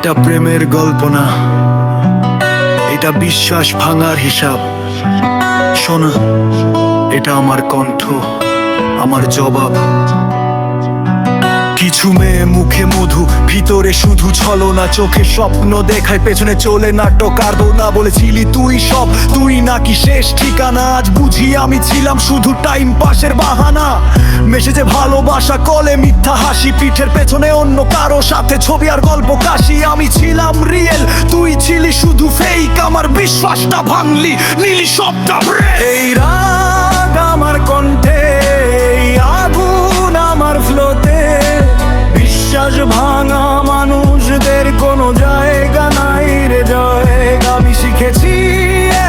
এটা প্রেমের গল্প না, এটা বিশ্বাস ভাঙার হিসাব। শোনা, এটা আমার কণ্ঠ, আমার জবাব। কিছু মেয়ে মুখে মধু, ভিতরে শুধু ছলনা, চোখে স্বপ্ন দেখায়, পেছনে চলে নাটক। আর না বলেছিলি তুই সব, তুই নাকি শেষ ঠিকানা। আজ বুঝি আমি ছিলাম শুধু টাইম পাসের বাহানা। মেশেজে ভালোবাসা, কলে মিথ্যা হাসি, পিঠের পেছনে অন্য কারো সাথে ছবি আর গল্প কাশি। আমি ছিলাম রিয়েল, তুই ছিলি শুধু ফেক। আমার বিশ্বাসটা ভাঙলি, নিলি সবটা ব্রেক। এই রাগ আমার কণ্ঠে, এই আগুন আমার ফ্লোতে। বিশ্বাস ভাঙা মানুষদের কোনো জায়গা নাই রে জয়। আমি শিখেছি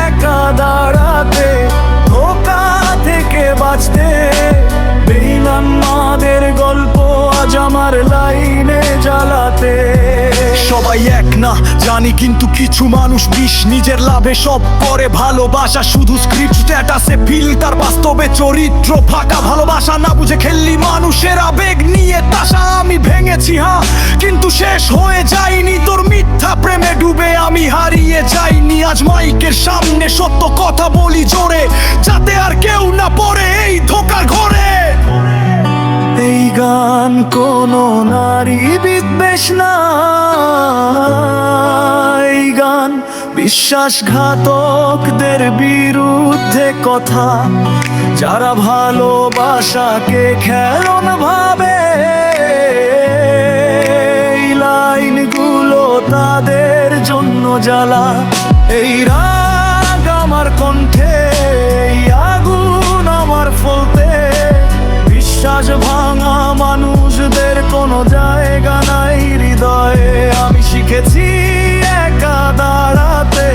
একা দাঁড়াতে, ধোঁকা থেকে বাঁচতে। বেঈমান মাদের গল্প আজ আমার লাইনে জ্বালাতে। সবাই এক না জানি, কিন্তু কিছু মানুষ বিষ। নিজের লাভে সব করে ভালোবাসা, শুধু স্ক্রিপ্ট স্ট্যাটাসে ফিল্টার, বাস্তবে চরিত্র ফাঁকা। ভালোবাসা না বুঝে খেললি মানুষের আবেগ নিয়ে তাসা। আমি ভেঙেছি হ্যাঁ, কিন্তু শেষ হয়ে যাইনি। তোর মিথ্যা প্রেমে ডুবে আমি হারিয়ে যাইনি। আজ মাইকের সামনে সত্য কথা বলি জোরে, যাতে আর কেউ না পড়ে এই ধোঁকার ঘরে। এই গান কোনো নারী বিদ্বেষ না, এই গান বিশ্বাসঘাতকদের বিরুদ্ধে কথা। যারা ভালোবাসাকে খেলন ভাবে, এই লাইনগুলো তাদের জন্য জ্বালা। এই রাগ আমার কণ্ঠে, এই আগুন আমার ফলতে। বিশ্বাস ভাঙা মানুষদের কোনো জায়গা নাই হৃদয়ে। আমি শিখেছি একা দাঁড়াতে,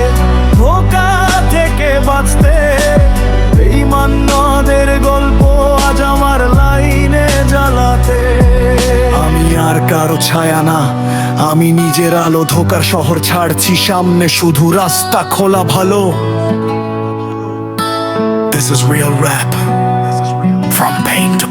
ধোঁকা থেকে বাঁচতে। বেঈমান নদের গল্প আজ আমার লাইনে জ্বালাতে। আমি আর কারো ছায়া না, আমি নিজের আলো। ধোঁকার শহর ছাড়ছি সামনে, শুধু রাস্তা খোলা ভালো। This is real rap, from pain to